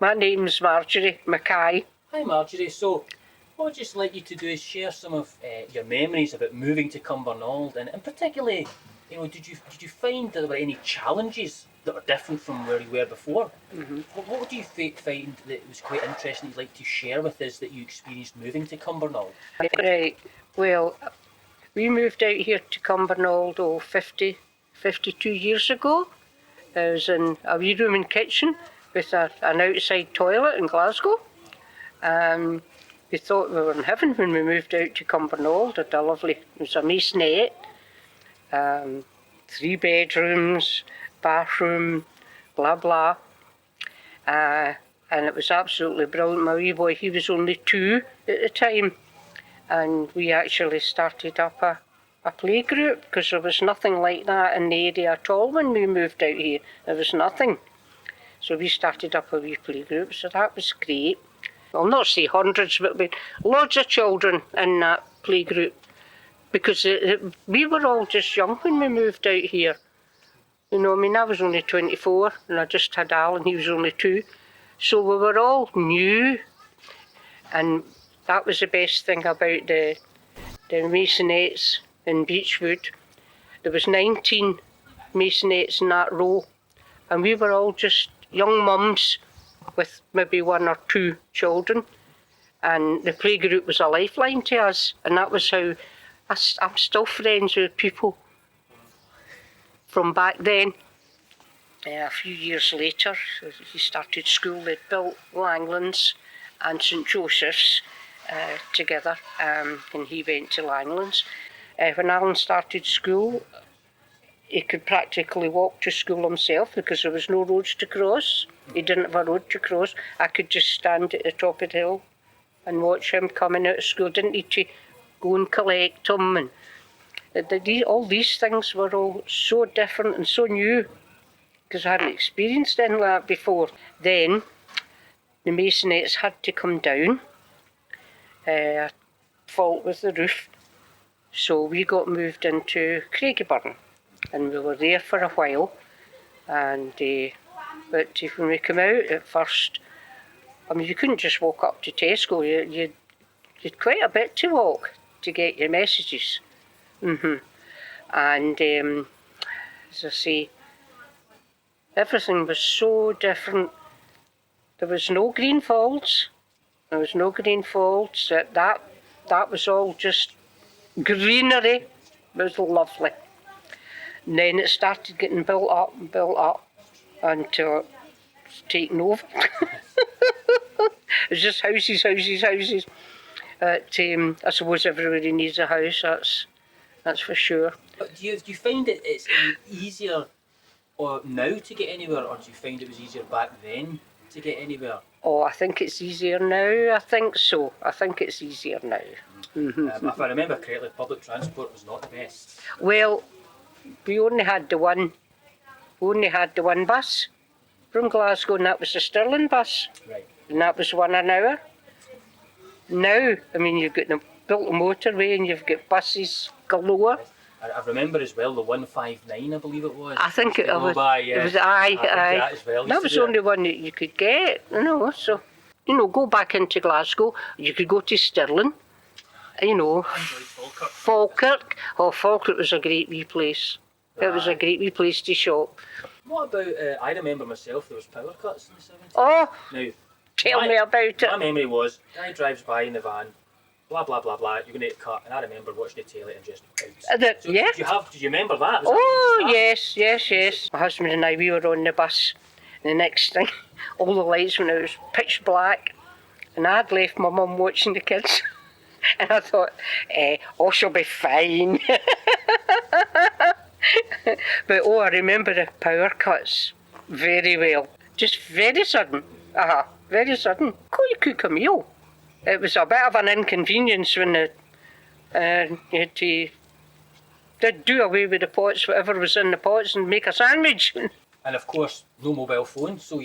My name's Margery Mackay. Hi Margery, so what I'd just like you to do is share some of your memories about moving to Cumbernauld, and particularly, did you find that there were any challenges that are different from where you were before? Mm-hmm. What do you find that was quite interesting you'd like to share with us that you experienced moving to Cumbernauld? Right, well, we moved out here to Cumbernauld 52 years ago. I was in a wee room and kitchen with an outside toilet in Glasgow. We thought we were in heaven when we moved out to Cumbernauld. It was a masonette, 3 bedrooms, bathroom, blah blah. And it was absolutely brilliant. My wee boy, he was only 2 at the time. And we actually started up a playgroup, because there was nothing like that in the area at all when we moved out here. There was nothing. So we started up a wee playgroup, so that was great. I'll not say hundreds, but loads of children in that playgroup, because we were all just young when we moved out here. I was only 24, and I just had Alan, he was only 2. So we were all new, and that was the best thing about the masonettes in Beechwood. There was 19 masonettes in that row, and we were all just young mums with maybe 1 or 2 children, and the playgroup was a lifeline to us, and that was how I'm still friends with people from back then. A few years later, he started school. They'd built Langlands and St Joseph's together, and he went to Langlands. When Alan started school, he could practically walk to school himself because there was no roads to cross. He didn't have a road to cross. I could just stand at the top of the hill and watch him coming out of school. Didn't need to go and collect him. And all these things were all so different and so new, because I hadn't experienced anything like that before. Then the masonettes had to come down, fault with the roof. So we got moved into Craigieburn, and we were there for a while. And but when we came out at first, you couldn't just walk up to Tesco. You'd quite a bit to walk to get your messages. And as I say, everything was so different. There was no green fields. That was all just greenery. It was lovely. And then it started getting built up until it's taken over. It's just houses. I suppose everybody needs a house, that's for sure. But do you find it's easier now to get anywhere, or do you find it was easier back then to get anywhere? Oh, I think it's easier now. I think so. I think it's easier now. Mm-hmm. If I remember correctly, public transport was not the best. Well, we only had the one bus from Glasgow, and that was the Stirling bus. Right. And that was 1 an hour. Now, you've got built a motorway, and you've got buses galore. I remember as well the 159, I believe it was. I think it was. By, yeah. It was aye. That as well. That was the only one that you could get. So go back into Glasgow. You could go to Stirling. Falkirk. Oh, Falkirk was a great wee place. It was a great wee place to shop. What about? I remember myself. There was power cuts in the 70s. Oh. Now, tell me about it. My memory was, guy drives by in the van, blah blah blah blah, you're going to get cut, and I remember watching the telly and just out. So yeah. Did you remember that? Yes. My husband and I, we were on the bus, and the next thing, all the lights went out, it was pitch black, and I'd left my mum watching the kids, and I thought, she'll be fine. But I remember the power cuts very well. Just very sudden. Very sudden. Couldn't cook a meal. It was a bit of an inconvenience when you had to do away with the pots, whatever was in the pots, and make a sandwich. And of course, no mobile phones. So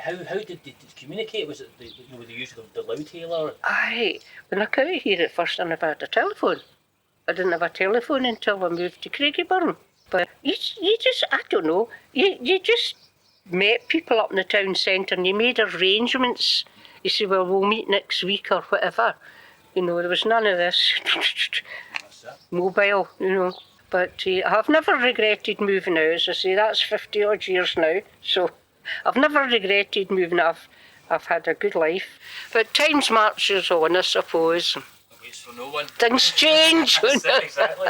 how did they communicate? Was it the use of the loudhailer? Aye. When I came out here at first, I never had a telephone. I didn't have a telephone until I moved to Craigieburn. But you just, I don't know, you just met people up in the town centre and you made arrangements. You say, well, we'll meet next week or whatever. You know, there was none of this mobile, you know. But I've never regretted moving out. As I say, that's 50 odd years now. So I've never regretted moving out. I've had a good life. But times marches on, I suppose. Waits for no one. Things change. That's it, exactly.